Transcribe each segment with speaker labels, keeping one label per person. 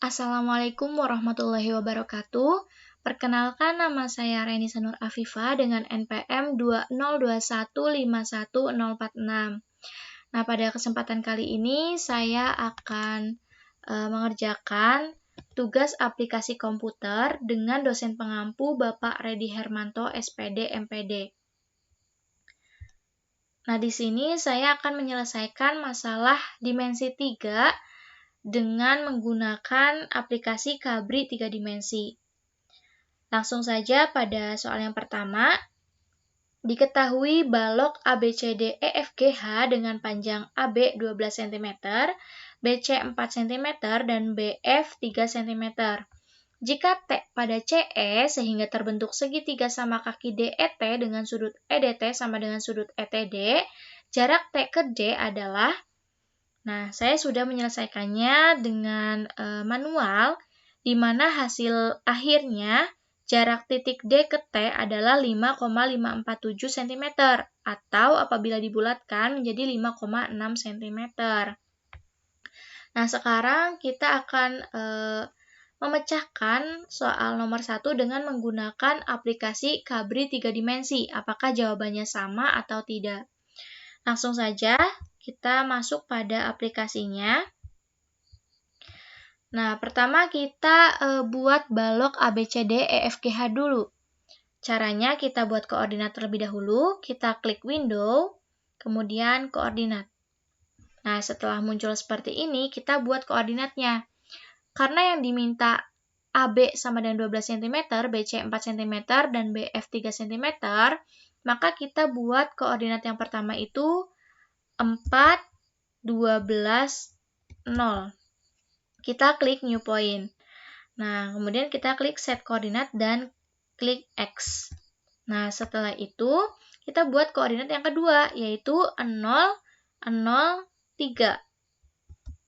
Speaker 1: Assalamualaikum warahmatullahi wabarakatuh. Perkenalkan, nama saya Renisa Nur Afifah dengan NPM 202151046. Nah, pada kesempatan kali ini saya akan mengerjakan tugas aplikasi komputer dengan dosen pengampu Bapak Redi Hermanto, SPD, MPD. Nah, di sini saya akan menyelesaikan masalah dimensi 3 dengan menggunakan aplikasi Cabri 3 dimensi. Langsung saja pada soal yang pertama. Diketahui balok ABCDEFGH dengan panjang AB 12 cm, BC 4 cm, dan BF 3 cm. Jika T pada CE sehingga terbentuk segitiga sama kaki DET dengan sudut EDT sama dengan sudut ETD, jarak T ke D adalah. Nah, saya sudah menyelesaikannya dengan manual, di mana hasil akhirnya jarak titik D ke T adalah 5,547 cm, atau apabila dibulatkan menjadi 5,6 cm. Nah, sekarang kita akan memecahkan soal nomor 1 dengan menggunakan aplikasi Cabri 3 dimensi. Apakah jawabannya sama atau tidak? Langsung saja kita masuk pada aplikasinya. Nah, pertama kita buat balok ABCDEFGH dulu. Caranya kita buat koordinat terlebih dahulu, kita klik window, kemudian koordinat. Nah, setelah muncul seperti ini, kita buat koordinatnya. Karena yang diminta AB sama dengan 12 cm, BC 4 cm, dan BF 3 cm, maka kita buat koordinat yang pertama itu 4, 12, 0. Kita klik new point. Nah, kemudian kita klik set koordinat dan klik X. Nah, setelah itu kita buat koordinat yang kedua, yaitu 0, 0, 3.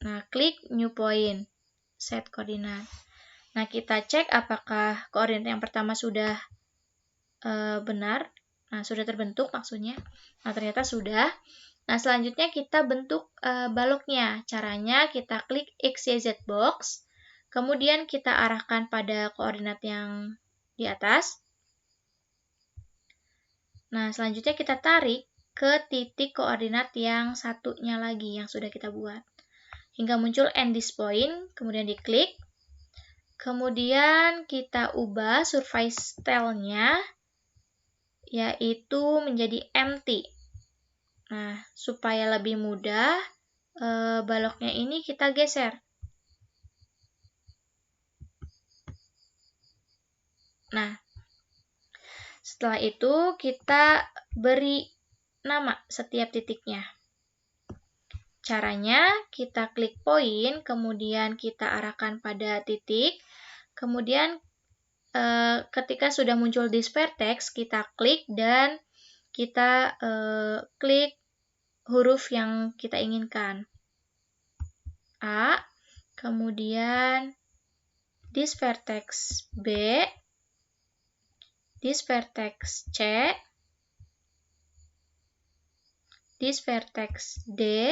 Speaker 1: Nah, klik new point, set koordinat. Nah, kita cek apakah koordinat yang pertama sudah benar. Nah, sudah terbentuk maksudnya. Nah, ternyata sudah. Nah, selanjutnya kita bentuk baloknya. Caranya kita klik XYZ box, kemudian kita arahkan pada koordinat yang di atas. Nah, selanjutnya kita tarik ke titik koordinat yang satunya lagi yang sudah kita buat. Hingga muncul end this point, kemudian diklik. Kemudian kita ubah surface style-nya, yaitu menjadi empty. Nah, supaya lebih mudah, baloknya ini kita geser. Nah, setelah itu kita beri nama setiap titiknya. Caranya kita klik poin, kemudian kita arahkan pada titik, kemudian ketika sudah muncul this vertex, kita klik dan kita klik huruf yang kita inginkan. A, kemudian this vertex B, this vertex C, this vertex D,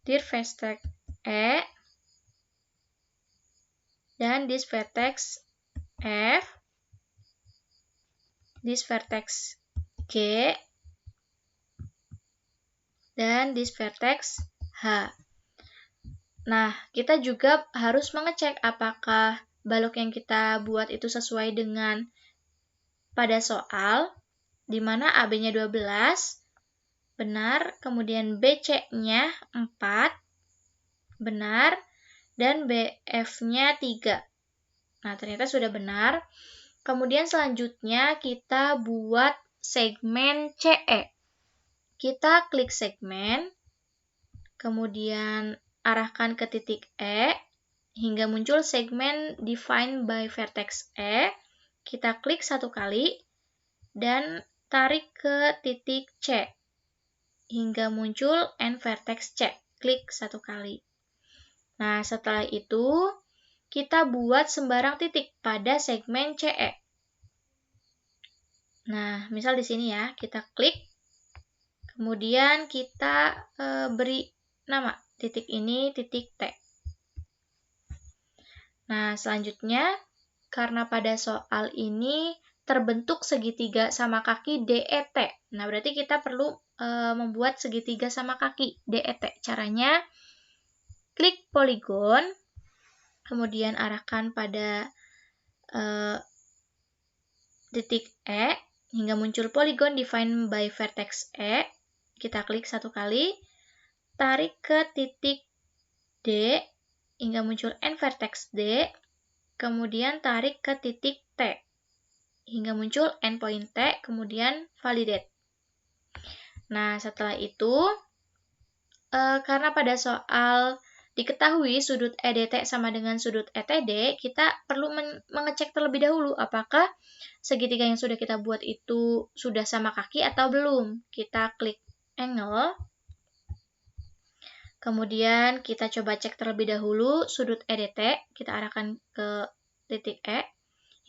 Speaker 1: this vertex E, dan this vertex F, this vertex G, dan this vertex H. Nah, kita juga harus mengecek apakah balok yang kita buat itu sesuai dengan pada soal, di mana AB-nya 12, benar, kemudian BC-nya 4, benar, dan BF-nya 3. Nah, ternyata sudah benar. Kemudian selanjutnya kita buat segmen CE. Kita klik segmen, kemudian arahkan ke titik E, hingga muncul segmen defined by vertex E. Kita klik satu kali, dan tarik ke titik C, hingga muncul end vertex C. Klik satu kali. Nah, setelah itu, kita buat sembarang titik pada segmen CE. Nah, misal di sini ya, kita klik, kemudian kita beri nama, titik ini titik T. Nah, selanjutnya, karena pada soal ini terbentuk segitiga sama kaki DET. Nah, berarti kita perlu membuat segitiga sama kaki DET. Caranya, klik poligon, kemudian arahkan pada titik E, hingga muncul poligon defined by vertex E. Kita klik satu kali, tarik ke titik D, hingga muncul N vertex D, kemudian tarik ke titik T, hingga muncul endpoint T, kemudian validate. Nah, setelah itu, karena pada soal diketahui sudut EDT sama dengan sudut ETD, kita perlu mengecek terlebih dahulu apakah segitiga yang sudah kita buat itu sudah sama kaki atau belum. Kita klik angle, kemudian kita coba cek terlebih dahulu sudut EDT, kita arahkan ke titik E,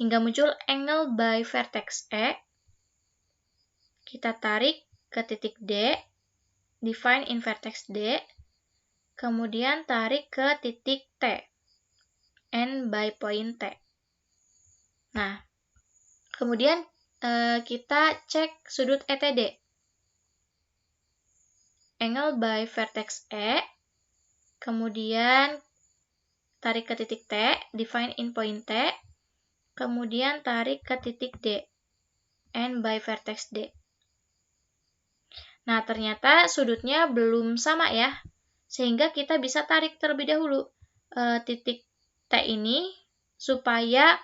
Speaker 1: hingga muncul angle by vertex E. Kita tarik ke titik D, define in vertex D, kemudian tarik ke titik T, N by point T. Nah, kemudian kita cek sudut ETD. Angle by vertex E, kemudian tarik ke titik T, define in point T, kemudian tarik ke titik D, N by vertex D. Nah, ternyata sudutnya belum sama ya, sehingga kita bisa tarik terlebih dahulu titik T ini, supaya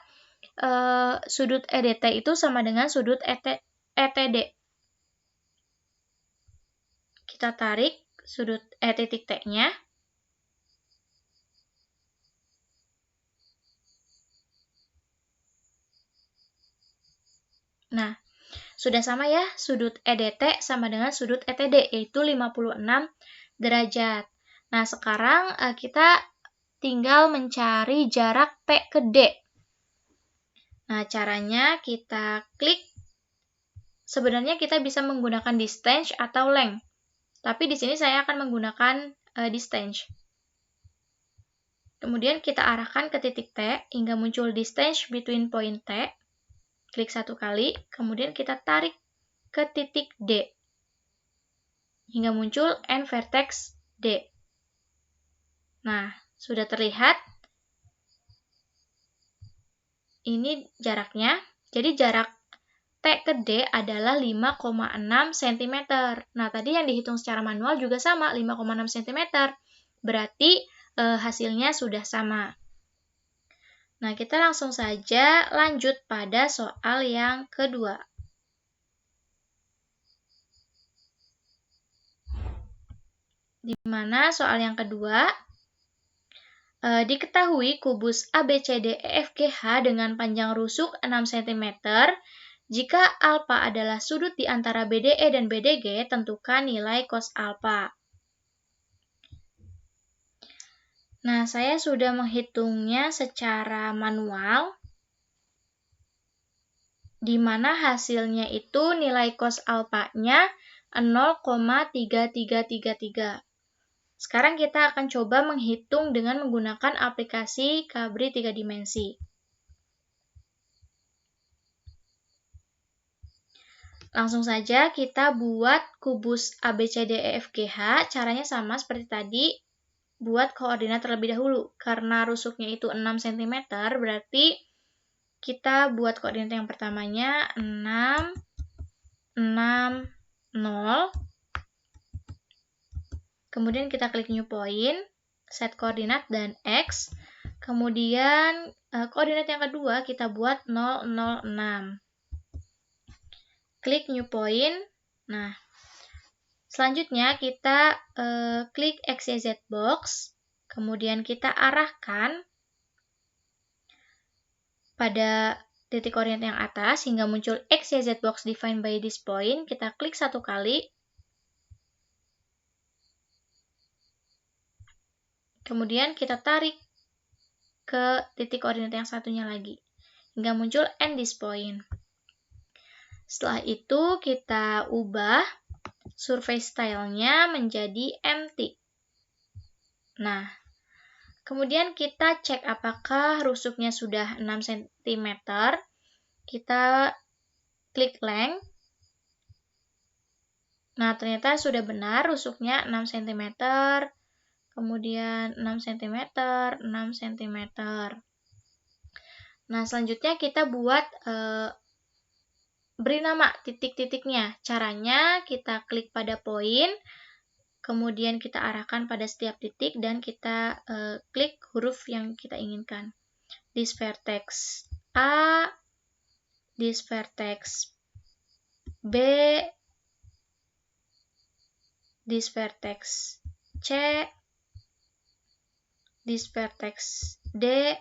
Speaker 1: sudut EDT itu sama dengan sudut ETD. Kita tarik sudut titik T-nya. Nah, sudah sama ya, sudut EDT sama dengan sudut ETD, yaitu 56 derajat. Nah, sekarang kita tinggal mencari jarak T ke D. Nah, caranya kita klik. Sebenarnya kita bisa menggunakan distance atau length. Tapi di sini saya akan menggunakan distance. Kemudian kita arahkan ke titik T hingga muncul distance between point T. Klik satu kali, kemudian kita tarik ke titik D. Hingga muncul N vertex D. Nah, sudah terlihat. Ini jaraknya. Jadi jarak T ke D adalah 5,6 cm. Nah, tadi yang dihitung secara manual juga sama, 5,6 cm. Berarti hasilnya sudah sama. Nah, kita langsung saja lanjut pada soal yang kedua. Di mana soal yang kedua, diketahui kubus ABCDEFGH dengan panjang rusuk 6 cm. Jika alfa adalah sudut di antara BDE dan BDG, tentukan nilai cos alfa. Nah, saya sudah menghitungnya secara manual, di mana hasilnya itu nilai cos alfanya 0,3333. Sekarang kita akan coba menghitung dengan menggunakan aplikasi Cabri 3 dimensi. Langsung saja kita buat kubus ABCDEFGH. Caranya sama seperti tadi, buat koordinat terlebih dahulu. Karena rusuknya itu 6 cm, berarti kita buat koordinat yang pertamanya 6, 6, 0. Kemudian kita klik new point, set koordinat dan X. Kemudian koordinat yang kedua kita buat 0, 0, 6. Klik new point. Nah, selanjutnya kita klik XYZ box. Kemudian kita arahkan pada titik koordinat yang atas hingga muncul XYZ box defined by this point. Kita klik satu kali. Kemudian kita tarik ke titik koordinat yang satunya lagi, hingga muncul end this point. Setelah itu kita ubah surface style-nya menjadi empty. Nah, kemudian kita cek apakah rusuknya sudah 6 cm. Kita klik length. Nah, ternyata sudah benar rusuknya 6 cm. Kemudian 6 cm, 6 cm. Nah, selanjutnya kita buat beri nama titik-titiknya. Caranya kita klik pada poin, kemudian kita arahkan pada setiap titik dan kita klik huruf yang kita inginkan. This vertex A, this vertex B, this vertex C, this vertex D,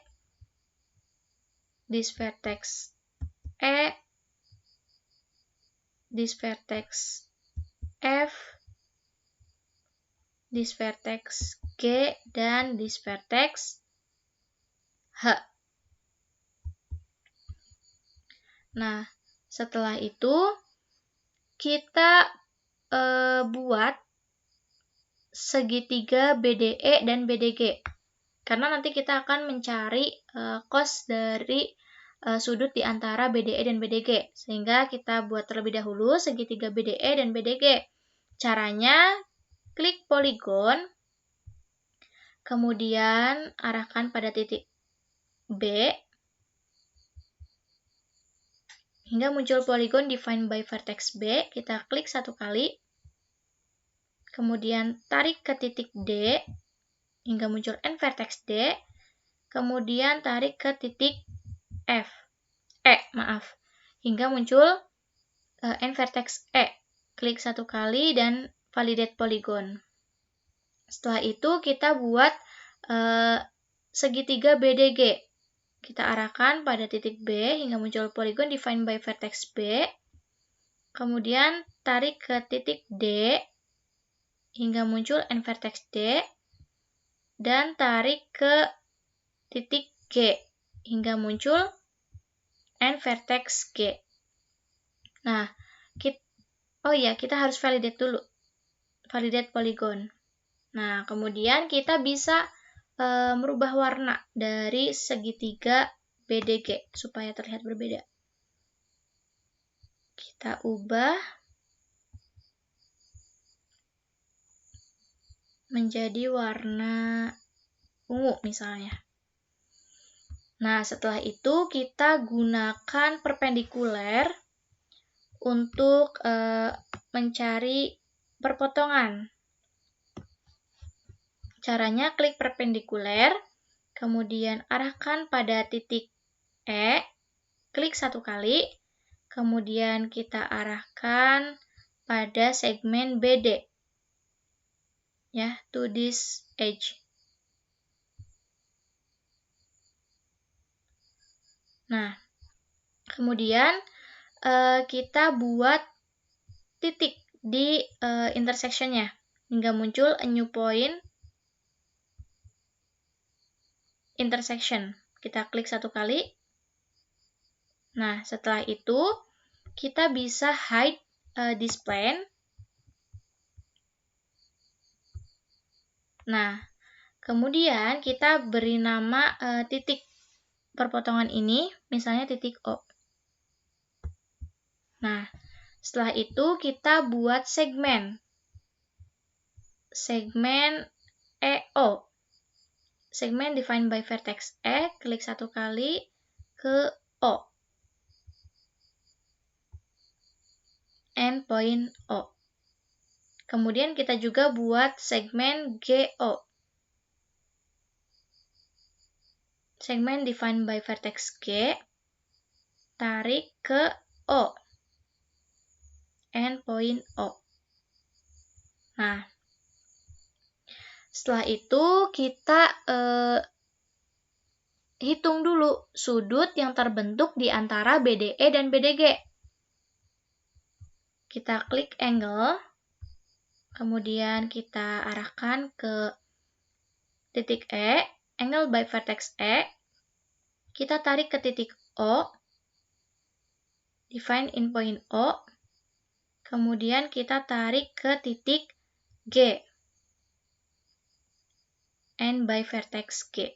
Speaker 1: this vertex E, this vertex F, this vertex G, dan this vertex H. Nah, setelah itu kita buat segitiga BDE dan BDG. Karena nanti kita akan mencari cos dari sudut di antara BDE dan BDG. Sehingga kita buat terlebih dahulu segitiga BDE dan BDG. Caranya, klik poligon, kemudian arahkan pada titik B, hingga muncul poligon defined by vertex B. Kita klik satu kali, kemudian tarik ke titik D, hingga muncul end vertex D, kemudian tarik ke titik hingga muncul end vertex E. Klik satu kali dan validate polygon. Setelah itu kita buat segitiga BDG. Kita arahkan pada titik B hingga muncul polygon defined by vertex B. Kemudian tarik ke titik D hingga muncul end vertex D. Dan tarik ke titik G hingga muncul end vertex G. Nah, kita harus validate dulu. Validate polygon. Nah, kemudian kita bisa merubah warna dari segitiga BDG supaya terlihat berbeda. Kita ubah menjadi warna ungu misalnya. Nah, setelah itu kita gunakan perpendikuler untuk mencari perpotongan. Caranya klik perpendikuler, kemudian arahkan pada titik E, klik satu kali, kemudian kita arahkan pada segmen BD, ya, to this edge. Nah, kemudian kita buat titik di intersection-nya hingga muncul a new point intersection. Kita klik satu kali. Nah, setelah itu kita bisa hide this plane. Nah, kemudian kita beri nama titik perpotongan ini, misalnya titik O. Nah, setelah itu kita buat segmen EO. Segmen defined by vertex E, klik satu kali ke O. Endpoint O. Kemudian kita juga buat segmen GO. Segmen defined by vertex G, tarik ke O. Endpoint O. Nah, setelah itu kita hitung dulu sudut yang terbentuk di antara BDE dan BDG. Kita klik angle, kemudian kita arahkan ke titik E, angle by vertex E, kita tarik ke titik O, define in point O, kemudian kita tarik ke titik G. N by vertex G.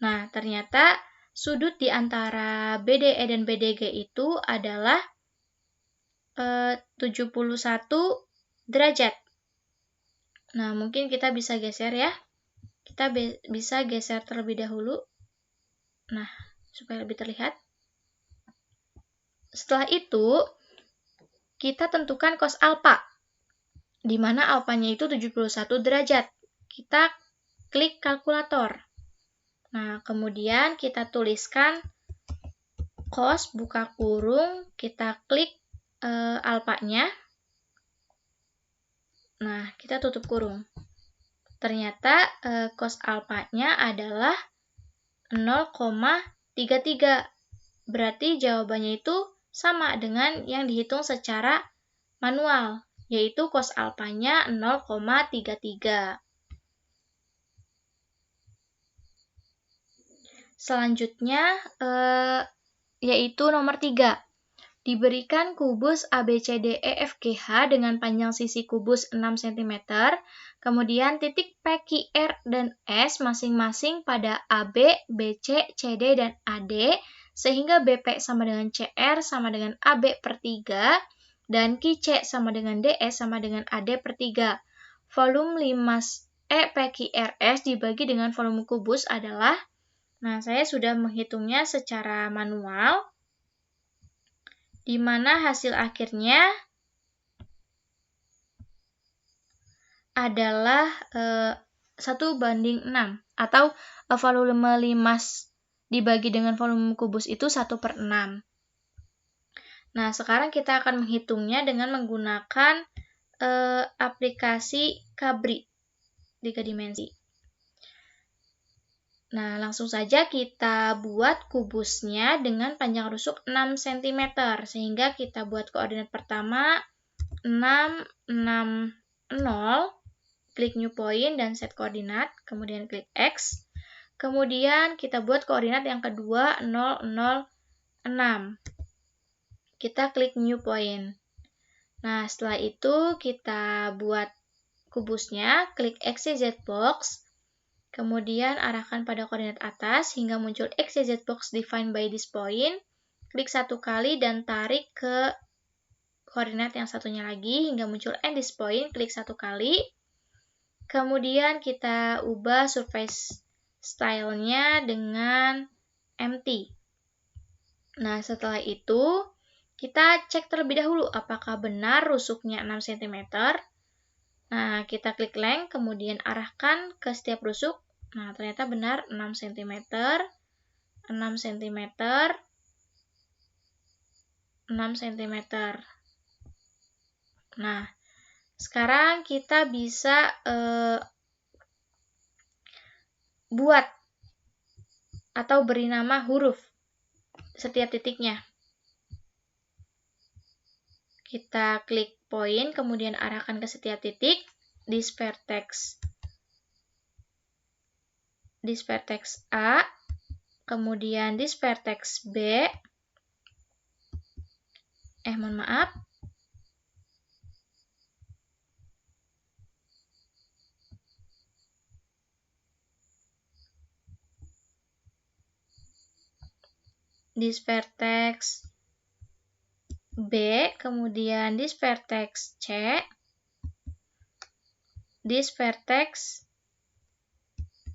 Speaker 1: Nah, ternyata sudut di antara BDE dan BDG itu adalah 71 derajat. Nah, mungkin kita bisa geser ya. Kita bisa geser terlebih dahulu. Nah, supaya lebih terlihat. Setelah itu, kita tentukan cos alpha, di mana alfanya itu 71 derajat. Kita klik kalkulator. Nah, kemudian kita tuliskan cos buka kurung, kita klik alfanya. Nah, kita tutup kurung. Ternyata cos alfanya adalah 0,33. Berarti jawabannya itu sama dengan yang dihitung secara manual, yaitu cos alfanya 0,33. Selanjutnya, yaitu nomor 3. Diberikan kubus ABCDEFGH dengan panjang sisi kubus 6 cm, kemudian titik P, Q, R, dan S masing-masing pada AB, BC, CD, dan AD, sehingga BP sama dengan CR sama dengan AB per 3, dan QC sama dengan DE sama dengan AD per 3. Volume 5E PQRS dibagi dengan volume kubus adalah, nah saya sudah menghitungnya secara manual, di mana hasil akhirnya adalah 1:6, atau volume limas dibagi dengan volume kubus itu 1/6. Nah, sekarang kita akan menghitungnya dengan menggunakan aplikasi Cabri 3 dimensi. Nah, langsung saja kita buat kubusnya dengan panjang rusuk 6 cm, sehingga kita buat koordinat pertama 6, 6, 0, klik new point dan set koordinat, kemudian klik X. Kemudian kita buat koordinat yang kedua 0, 0, 6. Kita klik new point. Nah, setelah itu kita buat kubusnya, klik XYZ box. Kemudian arahkan pada koordinat atas hingga muncul XYZ box defined by this point. Klik satu kali dan tarik ke koordinat yang satunya lagi hingga muncul end this point. Klik satu kali. Kemudian kita ubah surface style-nya dengan empty. Nah, setelah itu kita cek terlebih dahulu apakah benar rusuknya 6 cm. Nah, kita klik length, kemudian arahkan ke setiap rusuk. Nah, ternyata benar 6 cm, 6 cm, 6 cm. Nah, sekarang kita bisa buat atau beri nama huruf setiap titiknya. Kita klik point, kemudian arahkan ke setiap titik, this vertex A, kemudian this vertex B, mohon maaf, this vertex B, kemudian this vertex C, this vertex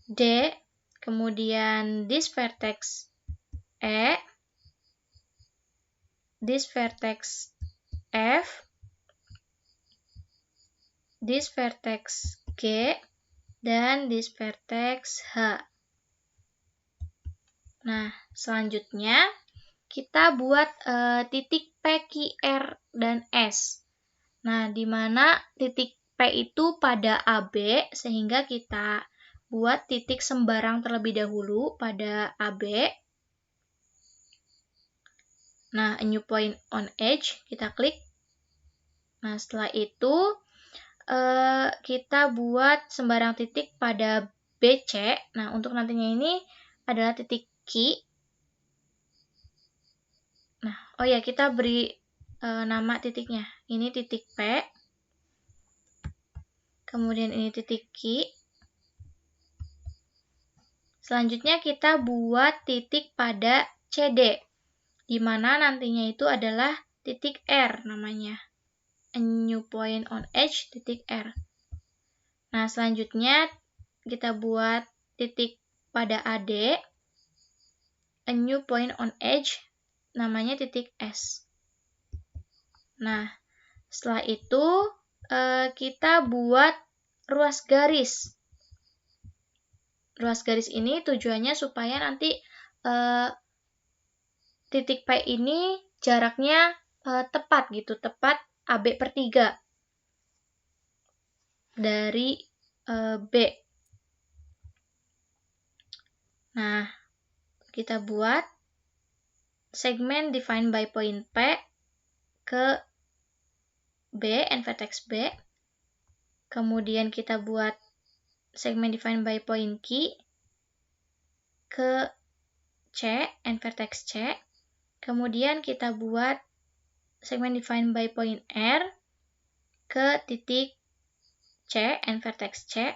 Speaker 1: D, kemudian this vertex E, this vertex F, this vertex G, dan this vertex H. Nah, selanjutnya kita buat titik P, Q, R, dan S. Nah, di mana titik P itu pada AB, sehingga kita buat titik sembarang terlebih dahulu pada AB. Nah, a new point on edge, kita klik. Nah, setelah itu kita buat sembarang titik pada BC. Nah, untuk nantinya ini adalah titik Q. Nah, oh ya, kita beri nama titiknya. Ini titik P. Kemudian ini titik Q. Selanjutnya kita buat titik pada CD, di mana nantinya itu adalah titik R namanya. A new point on edge, titik R. Nah, selanjutnya kita buat titik pada AD, a new point on edge, namanya titik S. Nah, setelah itu kita buat ruas garis. Ruas garis ini tujuannya supaya nanti titik P ini jaraknya tepat gitu, tepat AB per 3 dari B. Nah, kita buat segmen defined by point P ke B, and vertex B. Kemudian kita buat segmen defined by point Q ke C, and vertex C. Kemudian kita buat segmen defined by point R ke titik C, and vertex C.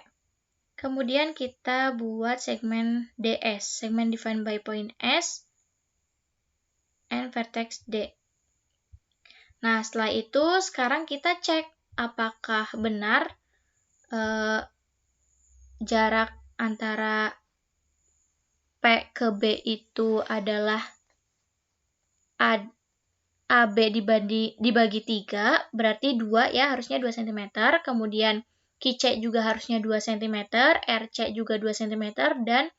Speaker 1: Kemudian kita buat segmen DS, segmen defined by point S, and vertex D. Nah, setelah itu sekarang kita cek apakah benar jarak antara P ke B itu adalah AB dibagi 3, berarti 2 ya, harusnya 2 cm. Kemudian QC juga harusnya 2 cm, RC juga 2 cm, dan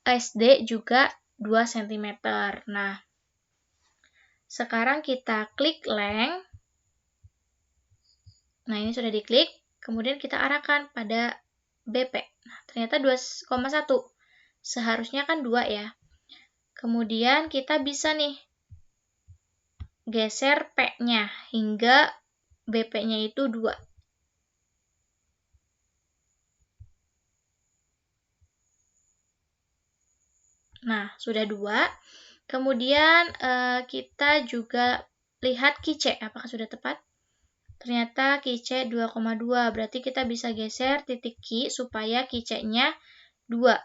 Speaker 1: SD juga 2 cm. Nah, sekarang kita klik length. Nah, ini sudah diklik. Kemudian kita arahkan pada BP. Nah, ternyata 2,1. Seharusnya kan 2 ya. Kemudian kita bisa nih geser P-nya hingga BP-nya itu 2. Nah, sudah 2. Kemudian kita juga lihat QC, apakah sudah tepat? Ternyata QC 2,2, berarti kita bisa geser titik Q supaya QC-nya 2.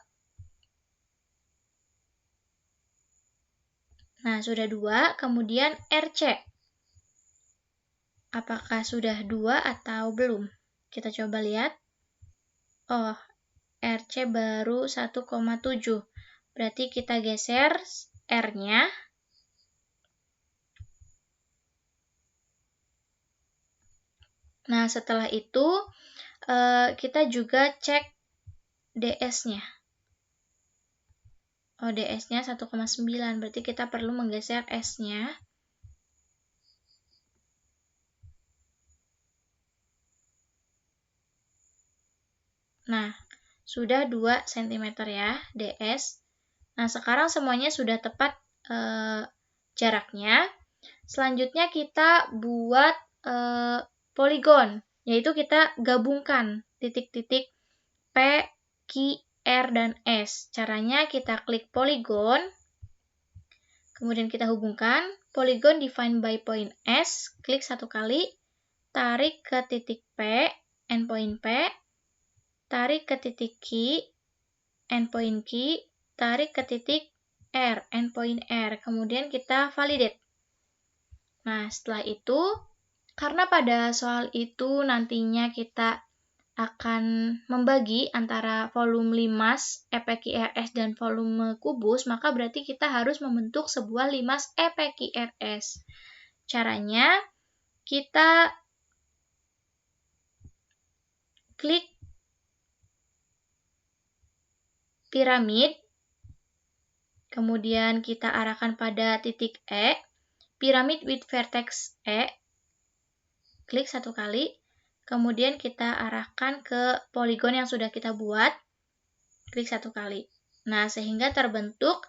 Speaker 1: Nah, sudah 2, kemudian RC. Apakah sudah 2 atau belum? Kita coba lihat. Oh, RC baru 1,7. Berarti kita geser R-nya. Nah, setelah itu kita juga cek DS-nya. Oh, DS-nya 1,9. Berarti kita perlu menggeser S-nya. Nah, sudah 2 cm ya, DS. Nah, sekarang semuanya sudah tepat jaraknya. Selanjutnya kita buat poligon, yaitu kita gabungkan titik-titik P, Q, R, dan S. Caranya kita klik poligon, kemudian kita hubungkan. Poligon defined by point S, klik 1 kali, tarik ke titik P, endpoint P, tarik ke titik Q, endpoint Q, tarik ke titik R, endpoint R, kemudian kita validate. Nah, setelah itu, karena pada soal itu nantinya kita akan membagi antara volume limas EPQRS dan volume kubus, maka berarti kita harus membentuk sebuah limas EPQRS. Caranya, kita klik piramid, kemudian kita arahkan pada titik E, piramid with vertex E, klik 1 kali, kemudian kita arahkan ke poligon yang sudah kita buat, klik 1 kali. Nah, sehingga terbentuklah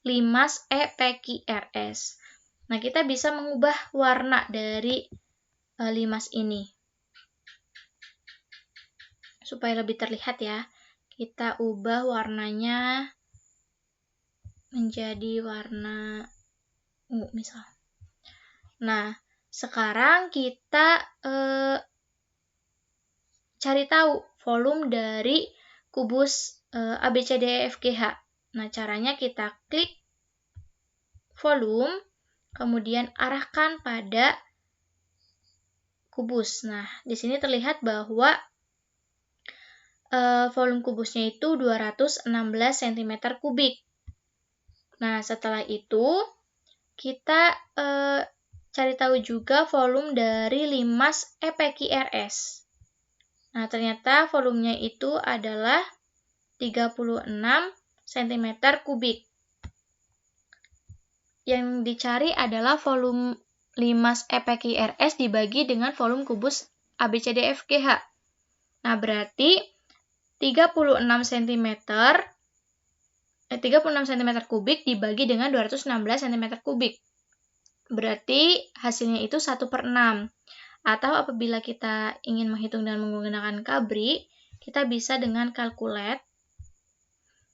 Speaker 1: limas EPQRS. Nah, kita bisa mengubah warna dari limas ini. Supaya lebih terlihat ya, kita ubah warnanya menjadi warna ungu misal. Nah, sekarang kita cari tahu volume dari kubus ABCDEFGH. Nah, caranya kita klik volume, kemudian arahkan pada kubus. Nah, di sini terlihat bahwa volume kubusnya itu 216 cm kubik. Nah, setelah itu kita cari tahu juga volume dari limas EPQRS. Nah, ternyata volumenya itu adalah 36 cm kubik. Yang dicari adalah volume limas EPQRS dibagi dengan volume kubus ABCDEFGH. Nah, berarti 36 cm kubik dibagi dengan 216 cm kubik. Berarti hasilnya itu 1/6. Atau apabila kita ingin menghitung dengan menggunakan Cabri, kita bisa dengan kalkulet.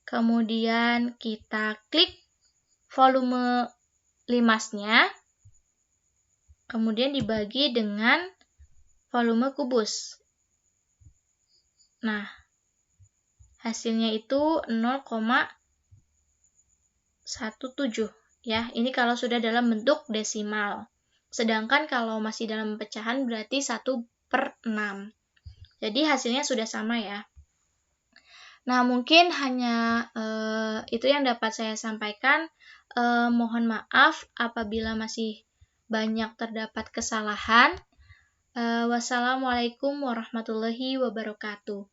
Speaker 1: Kemudian kita klik volume limasnya, kemudian dibagi dengan volume kubus. Nah, hasilnya itu 0,17 ya. Ini kalau sudah dalam bentuk desimal. Sedangkan kalau masih dalam pecahan berarti 1/6. Jadi hasilnya sudah sama ya. Nah, mungkin hanya itu yang dapat saya sampaikan. Mohon maaf apabila masih banyak terdapat kesalahan. Wassalamualaikum warahmatullahi wabarakatuh.